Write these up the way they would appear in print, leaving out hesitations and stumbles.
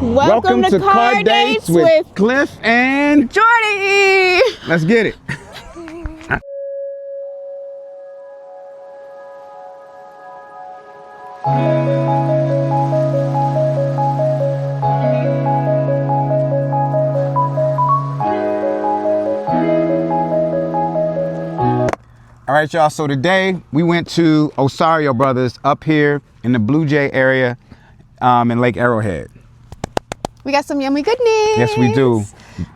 Welcome to Car Dates with Cliff and Jordy. Let's get it. All right, y'all. So today we went to Osario Brothers up here in the Blue Jay area in Lake Arrowhead. We got some yummy goodness. Yes, we do.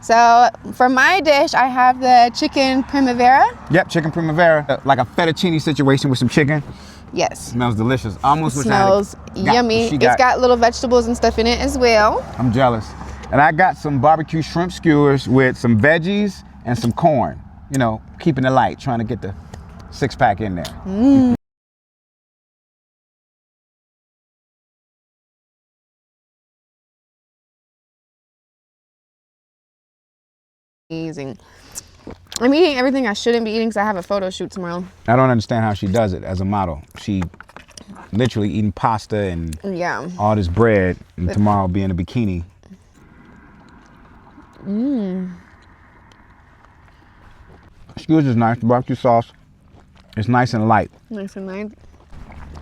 So for my dish, I have the chicken primavera. Yep, chicken primavera, like a fettuccine situation with some chicken. Yes. Smells delicious. Almost wish Smells yummy. It's got little vegetables and stuff in it as well. I'm jealous. And I got some barbecue shrimp skewers with some veggies and some corn. You know, keeping it light, trying to get the six-pack in there. Mm. Amazing. I'm eating everything I shouldn't be eating because I have a photo shoot tomorrow. I don't understand how she does it as a model. She literally eating pasta and all this bread, and tomorrow be in a bikini. Skewers is nice. The barbecue sauce is nice and light. Nice and light.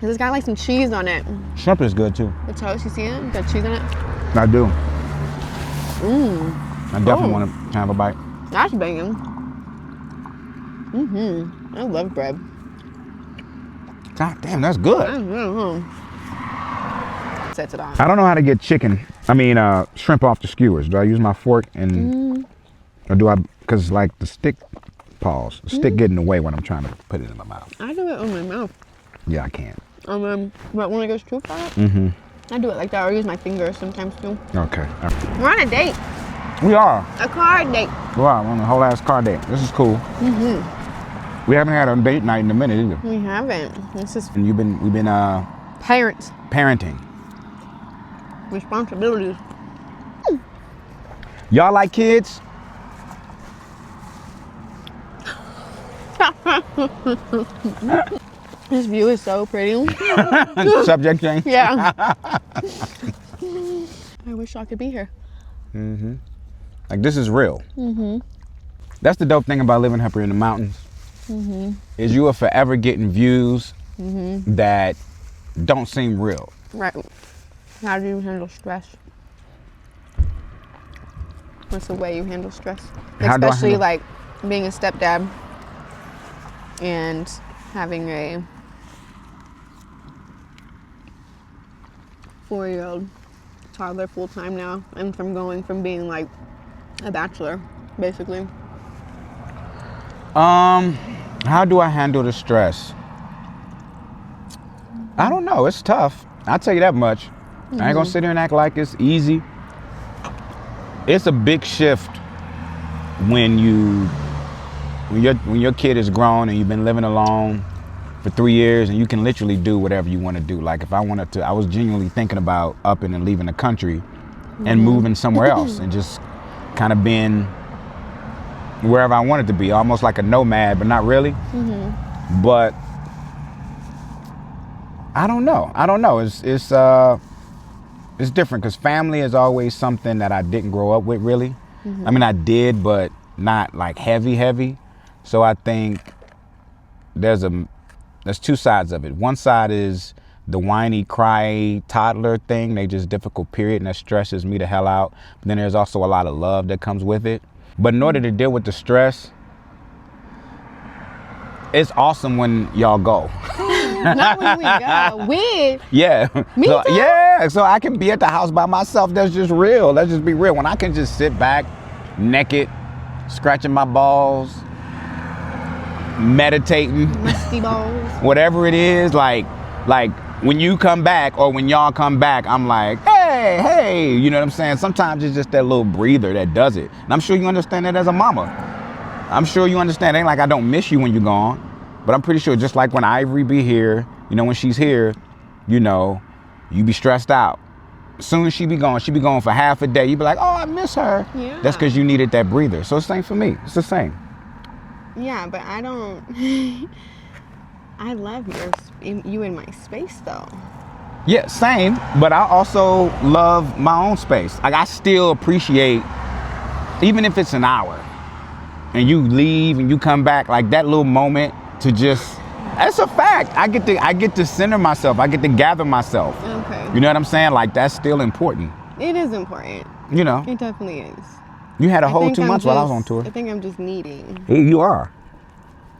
It's got like some cheese on it. Shrimp is good too. The toast, you see it? Got cheese on it? I do. I definitely want to have a bite. That's banging. I love bread. God damn, that's good. Sets it off. I don't know how to get shrimp off the skewers. Do I use my fork and, or do I, because like the stick, the stick get in the way when I'm trying to put it in my mouth. I do it on my mouth. Yeah, I can't. But when it goes too far, I do it like that, or use my fingers sometimes too. Okay. We're on a date. We are. A car date. We are on a whole ass car date. This is cool. We haven't had a date night in a minute either. We haven't. This is. And we've been parents. Parenting. Responsibilities. Y'all like kids? This view is so pretty. Subject change? Yeah. I wish I could be here. Like, this is real. That's the dope thing about living up here in the mountains. Is you are forever getting views that don't seem real. Right. How do you handle stress? What's the way you handle stress? Especially like being a stepdad and having a 4-year-old toddler full time now, and from being like a bachelor, basically. How do I handle the stress? I don't know. It's tough. I'll tell you that much. I ain't gonna sit here and act like it's easy. It's a big shift when your kid is grown and you've been living alone for 3 years and you can literally do whatever you want to do. Like if I wanted to, I was genuinely thinking about upping and leaving the country and moving somewhere else and just kind of being wherever I wanted to be, almost like a nomad, but not really. But I don't know. It's different because family is always something that I didn't grow up with really. I mean, I did, but not like heavy. So I think there's two sides of it. One side is the whiny, cry toddler thing. They just difficult period, and that stresses me the hell out. But then there's also a lot of love that comes with it. But in order to deal with the stress, it's awesome when y'all go. Not when we go. Yeah. Me too. Yeah. So I can be at the house by myself. That's just real. Let's just be real. When I can just sit back, naked, scratching my balls, meditating, musty balls, whatever it is, like when you come back or when y'all come back, I'm like, hey, you know what I'm saying? Sometimes it's just that little breather that does it. And I'm sure you understand that as a mama. I'm sure you understand. It ain't like I don't miss you when you're gone, but I'm pretty sure just like when Ivory be here, you know, when she's here, you know, you be stressed out. As soon as she be gone for half a day, you be like, oh, I miss her. Yeah. That's because you needed that breather. So it's the same for me. It's the same. Yeah, but I don't. I love you in my space though. Yeah, same. But I also love my own space. Like I still appreciate, even if it's an hour, and you leave and you come back, like that little moment to just. That's a fact. I get to center myself. I get to gather myself. Okay. You know what I'm saying? Like that's still important. It is important. You know. It definitely is. You had a whole 2 months while I was on tour. I think I'm just needing. You are.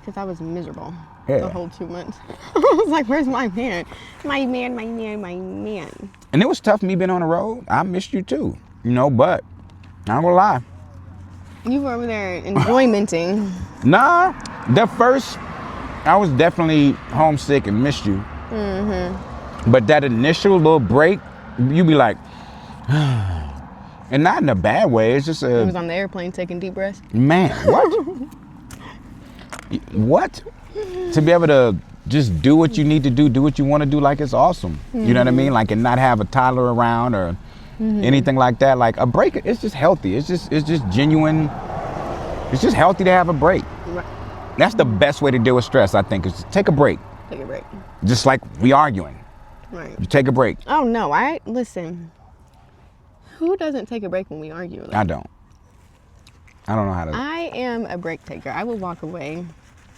Because I was miserable the whole 2 months. I was like, where's my man? My man. And it was tough me being on the road. I missed you too. You know, but I'm gonna lie. You were over there enjoymenting. Nah, I was definitely homesick and missed you. Mm-hmm. But that initial little break, you be like, and not in a bad way. It's just I was on the airplane taking deep breaths. Man, what? What? To be able to just do what you need to do what you want to do, like it's awesome. Mm-hmm. You know what I mean? Like, and not have a toddler around or anything like that. Like a break, it's just healthy. It's just genuine. It's just healthy to have a break. Right. That's the best way to deal with stress, I think, is to take a break. Take a break. Just like we arguing. Right. You take a break. Oh no, listen. Who doesn't take a break when we argue? Like, I don't know how to. I am a break taker. I will walk away.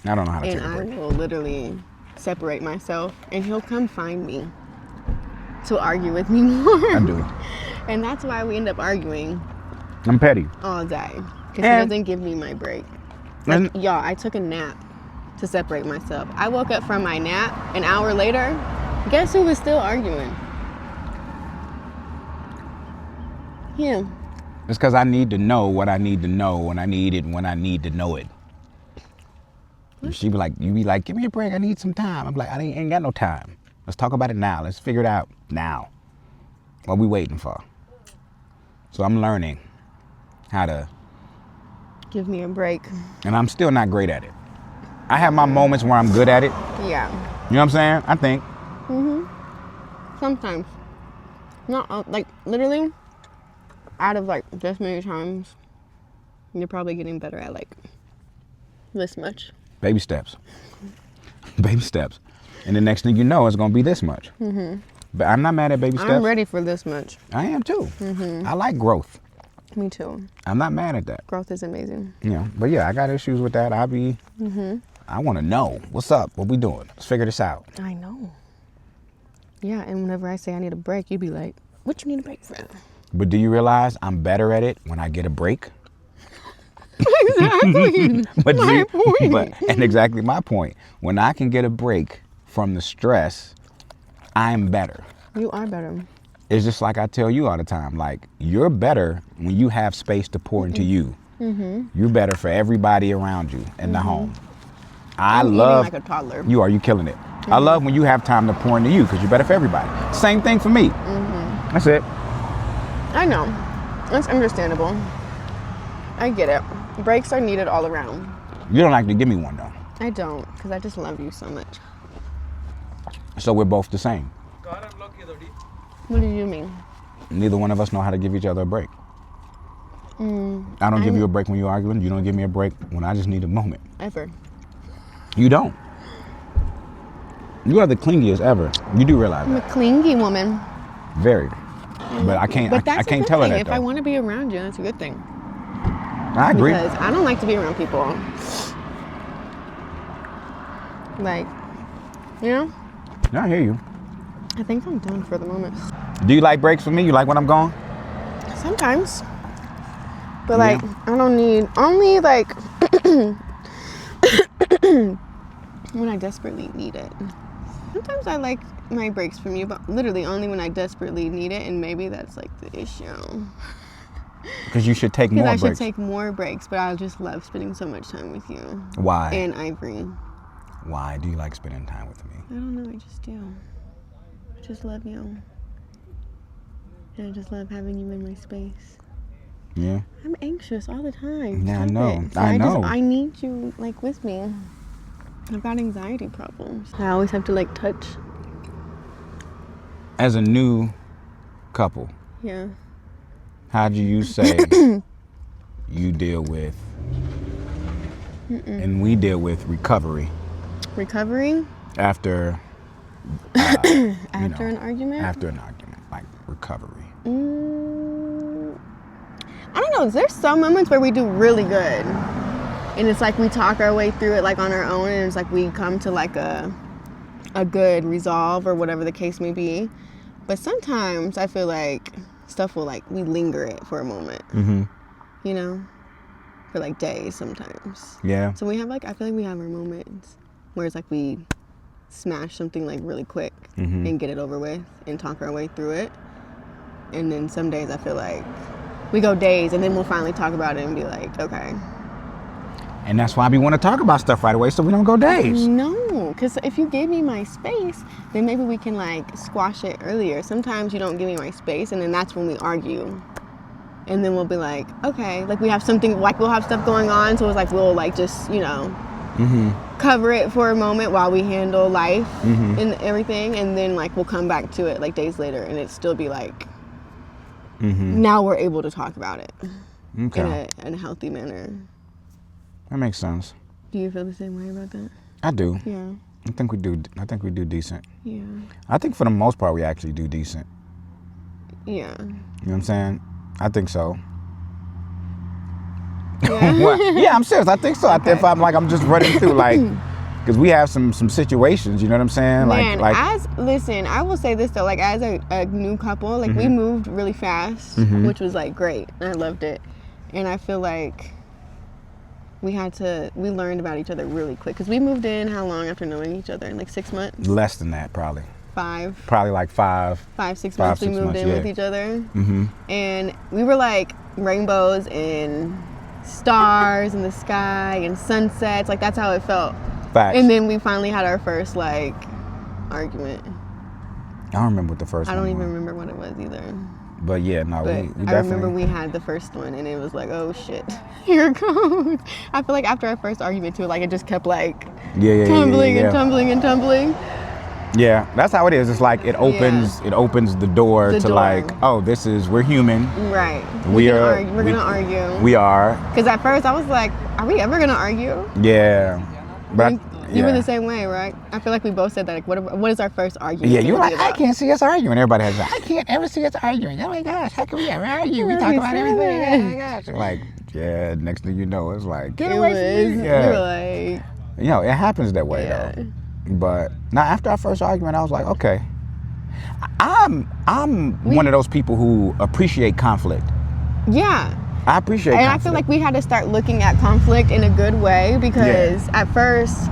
I don't know how to take a break. And I will literally separate myself, and he'll come find me to argue with me more. I do. And that's why we end up arguing. I'm petty. All day. Because he doesn't give me my break. Like, y'all, I took a nap to separate myself. I woke up from my nap an hour later. Guess who was still arguing? Him. It's because I need to know what I need to know when I need it, when I need to know it. You be like, give me a break. I need some time. I'm like, I ain't got no time. Let's talk about it now. Let's figure it out now. What we waiting for? So I'm learning how to give me a break. And I'm still not great at it. I have my moments where I'm good at it. Yeah. You know what I'm saying? I think. Sometimes. Not like literally out of like this many times, you're probably getting better at like this much. Baby steps. Baby steps. And the next thing you know, it's going to be this much. But I'm not mad at baby steps. I'm ready for this much. I am too. I like growth. Me too. I'm not mad at that. Growth is amazing. Yeah. But yeah, I got issues with that. I want to know. What's up? What we doing? Let's figure this out. I know. Yeah, and whenever I say I need a break, you'd be like, what you need a break for? But do you realize I'm better at it when I get a break? Exactly. My point. And exactly my point. When I can get a break from the stress, I'm better. You are better. It's just like I tell you all the time, like, you're better when you have space to pour into you. You're better for everybody around you in the home. I'm love eating like a toddler. You are. You killing it. I love when you have time to pour into you because you're better for everybody. Same thing for me. That's it. I know. That's understandable. I get it. Breaks are needed all around. You don't like to give me one though. I don't, because I just love you so much. So we're both the same. What do you mean? Neither one of us know how to give each other a break. I don't give you a break when you're arguing. You don't give me a break when I just need a moment. Ever. You don't. You are the clingiest ever. You do realize I'm that. a clingy woman. Very. But I can't. I can't tell her that. If though. I want to be around you, that's a good thing. I agree. Because I don't like to be around people. Like, you know? I hear you. I think I'm done for the moment. Do you like breaks for me? You like when I'm gone? Sometimes. But like, I don't need, only like when I desperately need it. Sometimes I like my breaks from you, but literally only when I desperately need it, and maybe that's like the issue. Because you should take more breaks. Because I should take more breaks, but I just love spending so much time with you. Why? And Ivory. Why do you like spending time with me? I don't know, I just do. I just love you. And I just love having you in my space. Yeah. I'm anxious all the time. Yeah, I know. So I know. I need you like with me. I've got anxiety problems. I always have to like touch. As a new couple. Yeah. How do you say you deal with and we deal with recovery? Recovery? After After an argument? After an argument, like recovery. I don't know. There's some moments where we do really good. And it's like we talk our way through it like on our own, and it's like we come to like a good resolve or whatever the case may be. But sometimes I feel like stuff will like, we linger it for a moment. Mm-hmm. You know? For like days sometimes. Yeah. So we have like, I feel like we have our moments where it's like we smash something like really quick and get it over with and talk our way through it. And then some days I feel like we go days and then we'll finally talk about it and be like, okay. And that's why we want to talk about stuff right away so we don't go days. No, because if you gave me my space, then maybe we can like squash it earlier. Sometimes you don't give me my space and then that's when we argue. And then we'll be like, okay, like we have something, like we'll have stuff going on. So it's like, we'll like just, you know, cover it for a moment while we handle life and everything. And then like we'll come back to it like days later and it still be like, now we're able to talk about it in a healthy manner. That makes sense. Do you feel the same way about that? I do. Yeah. I think we do decent. Yeah. I think for the most part we actually do decent. Yeah. You know what I'm saying? I think so. Yeah. Well, yeah, I'm serious. I think so. Okay. If I'm just running through like, because we have some situations. You know what I'm saying? Man, like listen, I will say this though. Like as a new couple, like we moved really fast, which was like great. I loved it, and I feel like we learned about each other really quick because we moved in how long after knowing each other? Like 6 months? Less than that, probably. 5. Probably like 5. 6 months we moved in with each other. And we were like rainbows and stars in the sky and sunsets. Like that's how it felt. Facts. And then we finally had our first like argument. I don't remember what the first one I don't was. even remember what it was either. But yeah, no, But we I definitely. remember we had the first one and it was like, oh shit, here it goes. I feel like after our first argument too, like it just kept like tumbling and tumbling and tumbling. Yeah, that's how it is. It's like it opens the door to like, oh, we're human. Right. We're gonna argue. We are. Because at first I was like, are we ever gonna argue? Yeah. But you were the same way, right? I feel like we both said that. Like, what is our first argument? Yeah, you were like, I can't see us arguing. Everybody has I can't ever see us arguing. Oh my gosh, how can we ever argue? We talk about everything. Oh my gosh. Like, yeah, next thing you know, it's like, get away from me. Yeah. You were like, you know, it happens that way though. But now after our first argument, I was like, okay. I'm one of those people who appreciate conflict. Yeah. I appreciate conflict. And I feel like we had to start looking at conflict in a good way because at first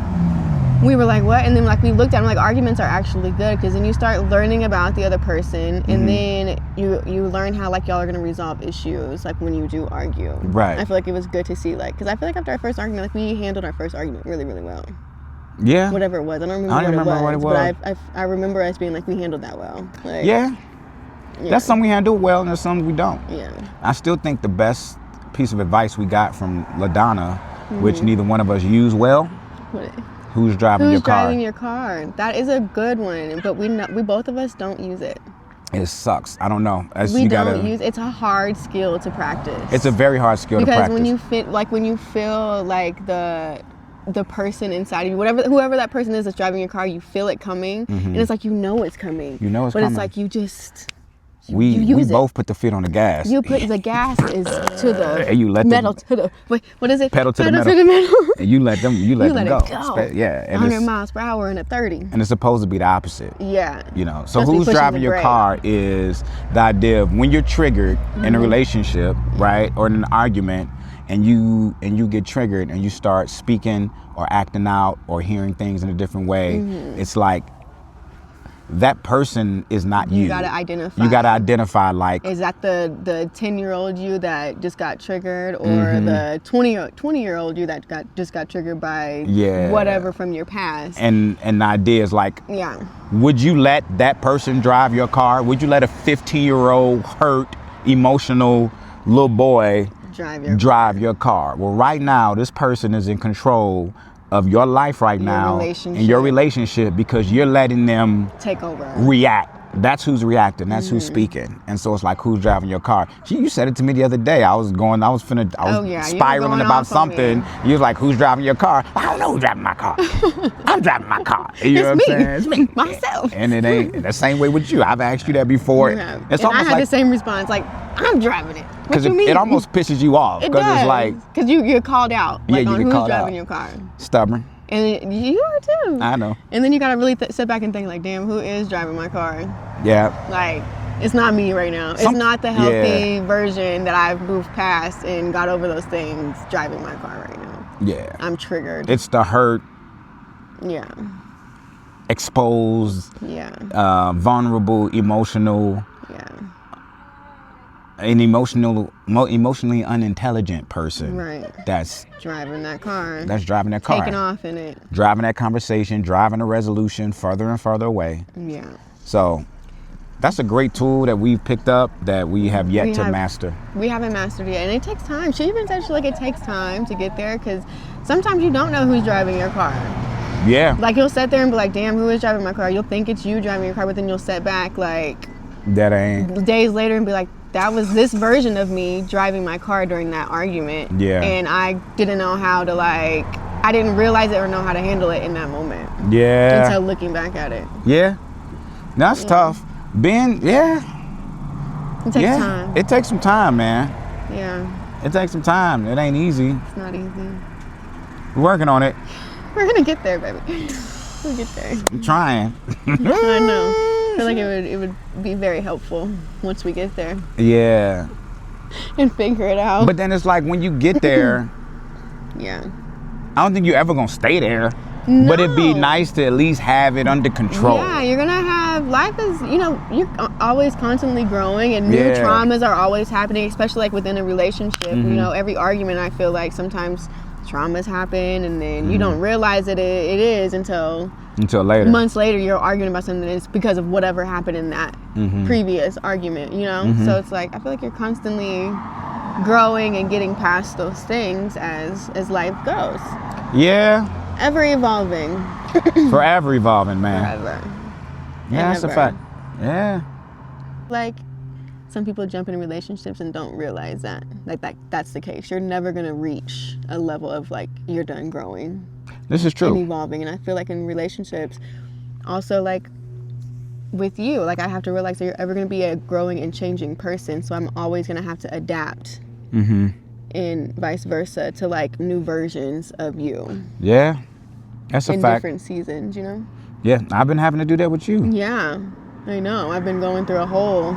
we were like, what? And then like we looked at them, like arguments are actually good because then you start learning about the other person and then you learn how like y'all are going to resolve issues like when you do argue. Right. I feel like it was good to see like, because I feel like after our first argument, like we handled our first argument really, really well. Yeah. Whatever it was. I don't remember what it was. But I remember us being like, we handled that well. Like, yeah. That's something we handle well and there's some we don't. Yeah. I still think the best piece of advice we got from LaDonna, which neither one of us use well, who's driving your car? Who's driving your car? That is a good one, but we both of us don't use it. It sucks. I don't know. It's a hard skill to practice. It's a very hard skill to practice. Because when you feel like the person inside of you, whoever that person is that's driving your car, you feel it coming, and it's like it's coming. You know it's coming. But it's like you just we both put the foot on the gas. You put the gas is to the and you let metal to the what is it? Pedal to the metal. And you let them go. Yeah. And 100 miles per hour and a 30. And it's supposed to be the opposite. Yeah. You know. So who's driving your car is the idea of when you're triggered in a relationship, right, or in an argument, and you get triggered and you start speaking or acting out or hearing things in a different way, it's like that person is not you. You gotta identify. You gotta identify like, is that the 10-year-old you that just got triggered, or the 20-year-old you that just got triggered by whatever from your past? And the idea is like, would you let that person drive your car? Would you let a 15-year-old hurt, emotional little boy drive your car? Well, right now, this person is in control of your life right now, in your relationship, because you're letting them take over, react that's who's reacting. That's who's speaking. And so it's like, who's driving your car? You said it to me the other day. I was spiraling about something. You was like, who's driving your car? I don't know who's driving my car. I'm driving my car. You know what I'm saying? It's me. Myself. And it ain't the same way with you. I've asked you that before. It's almost I had the same response. Like, I'm driving it. What you mean? It almost pisses you off. It does. It's like, because you get called out. Like, you on get who's called driving out. your car. Stubborn. And you are too. I know. And then you gotta really sit back and think like, damn, who is driving my car? Yeah. Like, it's not me right now. It's not the healthy version that I've moved past and got over those things driving my car right now. Yeah. I'm triggered. It's the hurt. Yeah. Exposed. Yeah. Vulnerable, emotional. Yeah. An emotionally unintelligent person. Right. That's driving that car. That's driving that car. Taking off in it. Driving that conversation, driving a resolution further and further away. Yeah. So that's a great tool that we've picked up that we have yet to master. We haven't mastered it yet, and it takes time. She even said it takes time to get there because sometimes you don't know who's driving your car. Yeah. Like you'll sit there and be like, damn, who is driving my car? You'll think it's you driving your car, but then you'll sit back like that ain't days later and be like, that was this version of me driving my car during that argument. Yeah. And I didn't know how to I didn't realize it or know how to handle it in that moment. Yeah. Until looking back at it. Yeah. That's tough. It takes time. It takes some time, man. Yeah. It takes some time. It ain't easy. It's not easy. We're working on it. We're gonna get there, baby. We'll get there. I'm trying. I know. I feel like it would be very helpful once we get there. Yeah. And figure it out. But then it's like when you get there, yeah. I don't think you're ever gonna stay there. No. But it'd be nice to at least have it under control. Yeah, you're gonna have life is you're always constantly growing and new traumas are always happening, especially like within a relationship. Every argument I feel like sometimes traumas happen and then you don't realize it is until later. Months later you're arguing about something that's because of whatever happened in that previous argument, So it's like I feel like you're constantly growing and getting past those things as life goes. Yeah. Ever evolving. Forever evolving, man. Forever. Yeah, that's a fact. Yeah. Like some people jump into relationships and don't realize that. That's the case. You're never gonna reach a level of you're done growing. This is true. And evolving. And I feel like in relationships, also with you, I have to realize that you're ever gonna be a growing and changing person. So I'm always gonna have to adapt. And vice versa to new versions of you. Yeah. That's a fact. In different seasons, Yeah, I've been having to do that with you. Yeah, I know. I've been going through a whole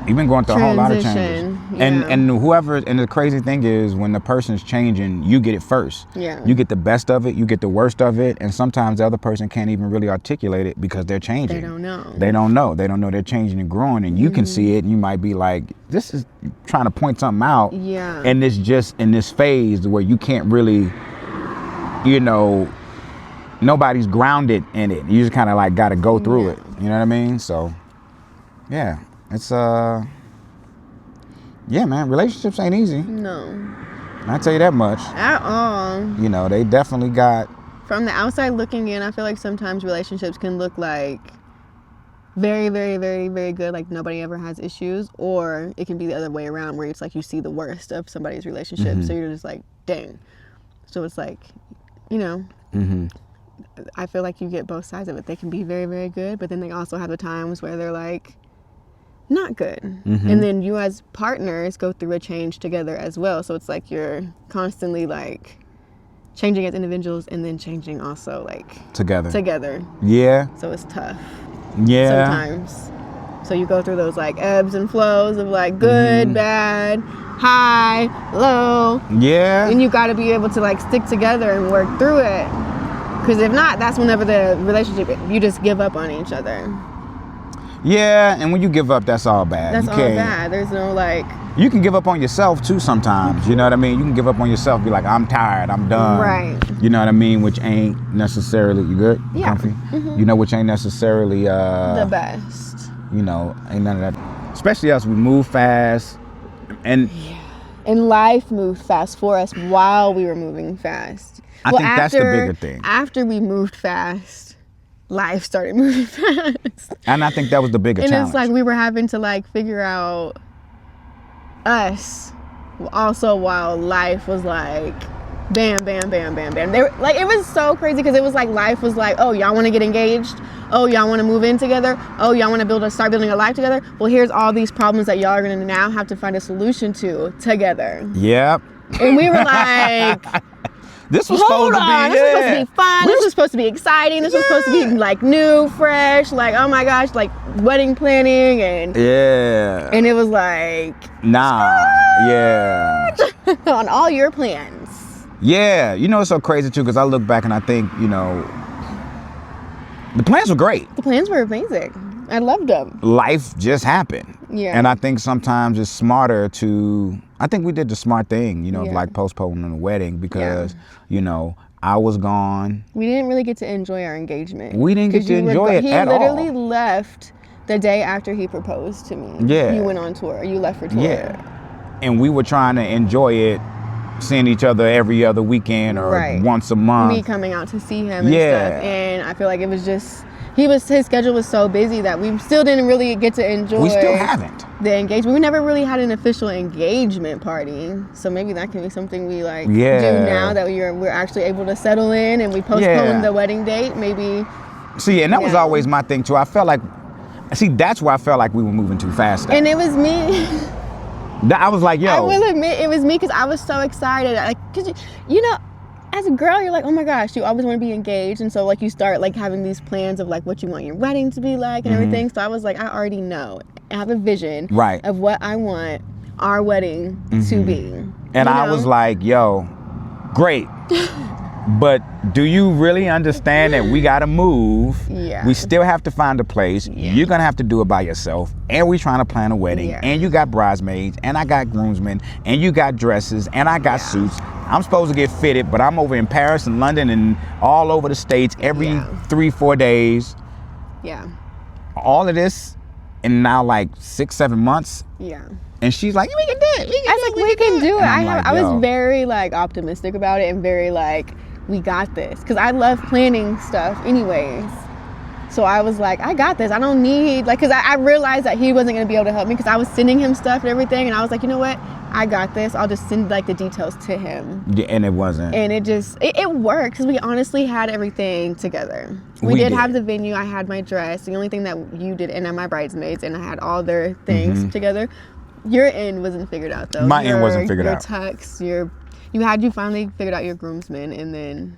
You've been going through a whole lot of changes. Yeah. And the crazy thing is when the person's changing, you get it first. Yeah. You get the best of it, you get the worst of it, and sometimes the other person can't even really articulate it because they're changing. They don't know. They don't know they're changing and growing, and you can see it, and you might be like, this is trying to point something out. Yeah. And it's just in this phase where you can't really, nobody's grounded in it. You just kind of got to go through it. You know what I mean? So, yeah. It's yeah, man, relationships ain't easy. No. I'll tell you that much. At all. They definitely got... From the outside looking in, I feel like sometimes relationships can look very, very, very, very good, nobody ever has issues, or it can be the other way around where it's you see the worst of somebody's relationship, so you're just dang. So it's I feel like you get both sides of it. They can be very, very good, but then they also have the times where they're not good. And then you as partners go through a change together as well. So it's you're constantly changing as individuals and then changing also together. Yeah. So it's tough. Yeah. Sometimes. So you go through those ebbs and flows of good, bad, high, low. Yeah. And you got to be able to stick together and work through it. Because if not, that's whenever the relationship, you just give up on each other. Yeah, and when you give up, that's all bad. That's all bad. There's no You can give up on yourself too sometimes. You know what I mean? You can give up on yourself, be like, I'm tired, I'm done. Right. You know what I mean? Which ain't necessarily, you good? Yeah. Comfy? Which ain't necessarily the best. Ain't none of that. Especially us, we move fast. And life moved fast for us while we were moving fast. I think that's the bigger thing. After we moved fast, life started moving fast. And I think that was the biggest challenge. It's like we were having to like figure out us also while life was like bam, bam, bam, bam, bam. They were, like, it was so crazy because it was like life was like, oh, y'all want to get engaged? Oh, y'all want to move in together? Oh, y'all want to start building a life together? Well, here's all these problems that y'all are going to now have to find a solution to together. Yep. And we were like, this was hold supposed to on, be, this was supposed to be fun. This was supposed to be exciting. This was supposed to be like new, fresh, like, oh my gosh, like wedding planning and it was like, on all your plans. Yeah, you know, it's so crazy too because I look back and I think, you know, the plans were great. The plans were amazing. I loved them. Life just happened. Yeah. And I think sometimes it's smarter I think we did the smart thing, you know, like postponing the wedding because, you know, I was gone. We didn't really get to enjoy our engagement. We didn't get to enjoy it at all. He literally left the day after he proposed to me. Yeah. You went on tour. You left for tour. Yeah. And we were trying to enjoy it, seeing each other every other weekend or once a month. Me coming out to see him and stuff. And I feel like it was just, his schedule was so busy that we still didn't really get to enjoy. We still haven't. The engagement. We never really had an official engagement party. So maybe that can be something we like do now that we're actually able to settle in and we postpone the wedding date. Maybe. See, and that was always my thing too. I felt like, that's where I felt like we were moving too fast. And it was me. I was like, yo. I will admit it was me because I was so excited. Like, cause you know, as a girl, you're like, oh my gosh, you always want to be engaged. And so like you start like having these plans of like what you want your wedding to be like and everything. So I was like, I already know. I have a vision of what I want our wedding to be. And I was like, yo, great. But do you really understand that we got to move? Yeah. We still have to find a place. Yeah. You're going to have to do it by yourself. And we're trying to plan a wedding. Yeah. And you got bridesmaids. And I got groomsmen. And you got dresses. And I got suits. I'm supposed to get fitted. But I'm over in Paris and London and all over the States every 3-4 days. Yeah. All of this in now like 6-7 months. Yeah. And she's like, we can do it. We can do it. I was very like optimistic about it and very like, we got this. Because I love planning stuff anyways. So I was like, I got this. I don't need, like, because I realized that he wasn't going to be able to help me because I was sending him stuff and everything. And I was like, you know what? I got this. I'll just send like the details to him. Yeah, and it wasn't. And it just, it worked because we honestly had everything together. We did have the venue. I had my dress. The only thing that you did, and my bridesmaids, and I had all their things together. Your end wasn't figured out though. My end wasn't figured out. Your tux, you finally figured out your groomsmen, and then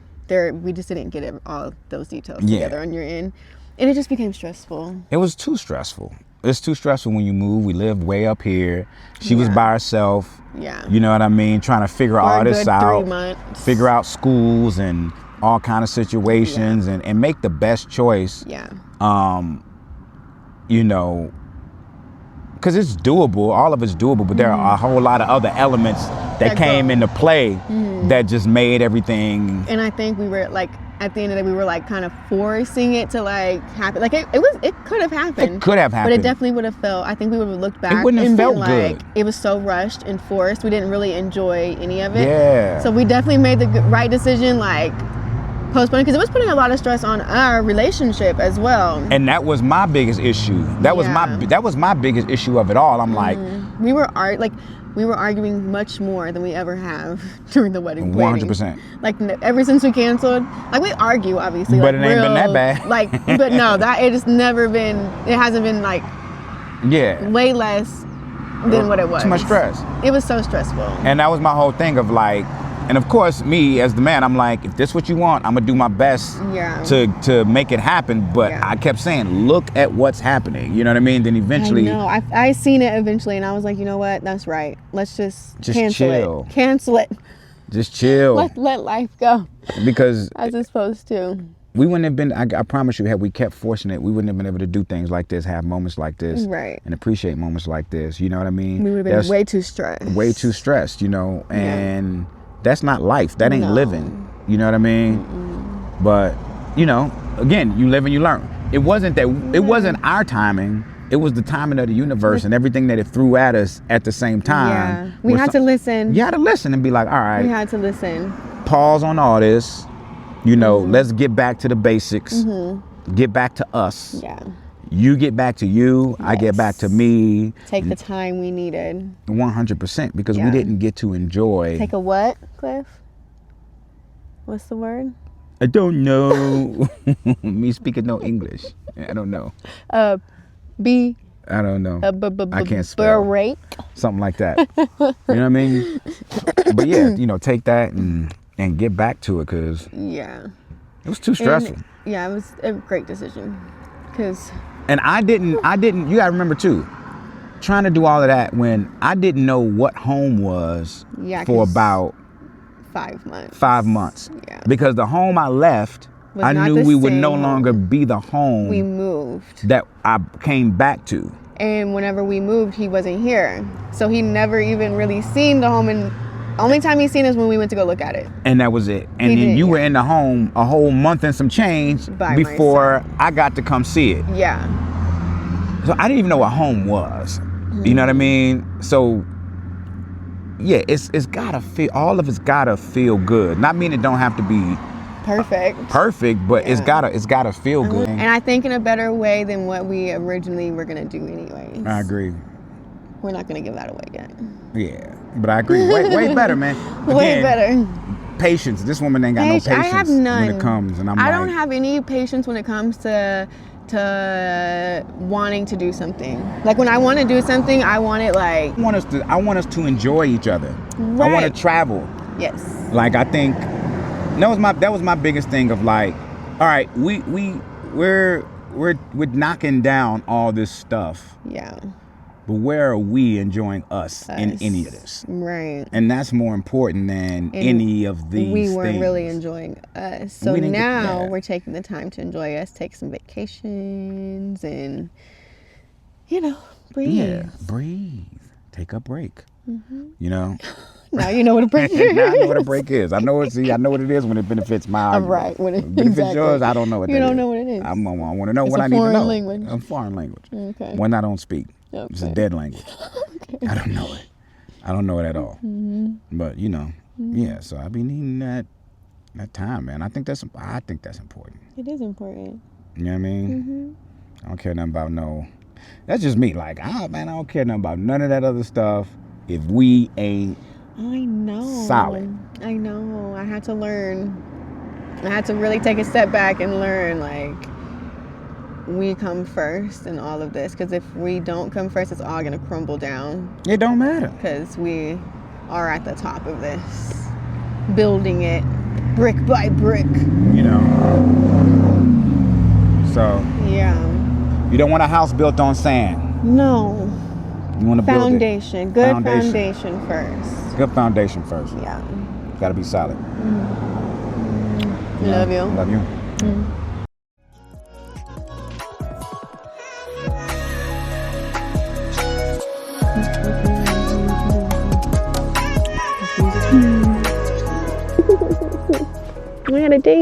we just didn't get all those details together on your end. And it just became stressful. It was too stressful. It's too stressful when you move. We lived way up here. She was by herself. Yeah. You know what I mean? Trying to figure all this out. 3 months. Figure out schools and all kind of situations and make the best choice. Yeah. You know, because it's doable. All of it's doable, but there are a whole lot of other elements that came into play that just made everything. And I think we were like, at the end of the day, we were like kind of forcing it to like happen. Like it could have happened. It could have happened. But it definitely would have felt, I think we would have looked back. It wouldn't have felt like, good. It was so rushed and forced. We didn't really enjoy any of it. Yeah. So we definitely made the right decision, like postponing, because it was putting a lot of stress on our relationship as well. And that was my biggest issue. That was my biggest issue of it all. I'm like, we were arguing much more than we ever have during the wedding. 100%. Like ever since we canceled, like we argue obviously, but like, it ain't been that bad. Like, but no, it hasn't been like, way less than what it was. Too much stress. It was so stressful. And that was my whole thing of like, and of course, me as the man, I'm like, if this is what you want, I'm gonna do my best to make it happen. But I kept saying, look at what's happening. You know what I mean? Then eventually, I seen it eventually, and I was like, you know what? That's right. Let's just cancel chill. It. Cancel it. Just chill. Let life go. Because as it's supposed to. We wouldn't have been. I promise you, had we kept forcing it, we wouldn't have been able to do things like this, have moments like this, and appreciate moments like this. You know what I mean? We would have been way too stressed. Way too stressed. You know, and. That's not life. That ain't living. You know what I mean? But, you know, again, you live and you learn. It wasn't our timing. It was the timing of the universe and everything that it threw at us at the same time. Yeah. We had to listen. You had to listen and be like, all right. We had to listen. Pause on all this. You know, let's get back to the basics. get back to us. Yeah. You get back to you. I get back to me. Take the time we needed. 100%, because we didn't get to enjoy. Take a what, Cliff? What's the word? I don't know. Me speaking no English. I don't know. Be. I don't know. I can't spell. Break. Something like that. You know what I mean? But yeah, take that and get back to it, because yeah, it was too stressful. It was a great decision, because. And I didn't. You gotta remember too, trying to do all of that when I didn't know what home was for about 5 months. 5 months. Yeah. Because the home I left, I knew we would no longer be the home we moved that I came back to. And whenever we moved, he wasn't here, so he never even really seen the home. And only time he seen us when we went to go look at it. And that was it. And then you were in the home a whole month and some change before I got to come see it. Yeah. So I didn't even know what home was. You know what I mean? So yeah, it's gotta feel, all of it's gotta feel good. Not mean it don't have to be perfect, but it's gotta feel good. And I think in a better way than what we originally were gonna do anyways. I agree. We're not gonna give that away yet. Yeah, but I agree. Way better, man. Again, way better. Patience. This woman ain't got no patience. I have none. When it comes, and I don't have any patience when it comes to wanting to do something. Like when I want to do something, I want it like. I want us to enjoy each other. Right. I want to travel. Yes. Like I think that was my biggest thing of like, all right, we're knocking down all this stuff. Yeah. But where are we enjoying us in any of this? Right. And that's more important than any of these things. We weren't really enjoying us. So now we're taking the time to enjoy us, take some vacations, and, breathe. Yeah, breathe. Take a break. Mm-hmm. Now you know what a break is. Now I know what a break is. I know what it is when it benefits my argument. Right. When it benefits yours, I don't know what that is. You don't know what it is. I want to know what I need to know. Language. A foreign language. Okay. One I don't speak. Okay. It's a dead language. Okay. I don't know it. I don't know it at all. Mm-hmm. But yeah. So I be needing that time, man. I think that's important. It is important. You know what I mean? Mm-hmm. I don't care nothing about no. That's just me. Like, I don't care nothing about none of that other stuff if we ain't. I know. Solid. I know. I had to learn. I had to really take a step back and learn, like, we come first in all of this. Because if we don't come first, it's all going to crumble down. It don't matter. Because we are at the top of this. Building it brick by brick. So. Yeah. You don't want a house built on sand. No. You want to build foundation. Good foundation first. Good foundation first. Yeah. Got to be solid. Mm-hmm. Love you. Love you. Mm-hmm. We had a date.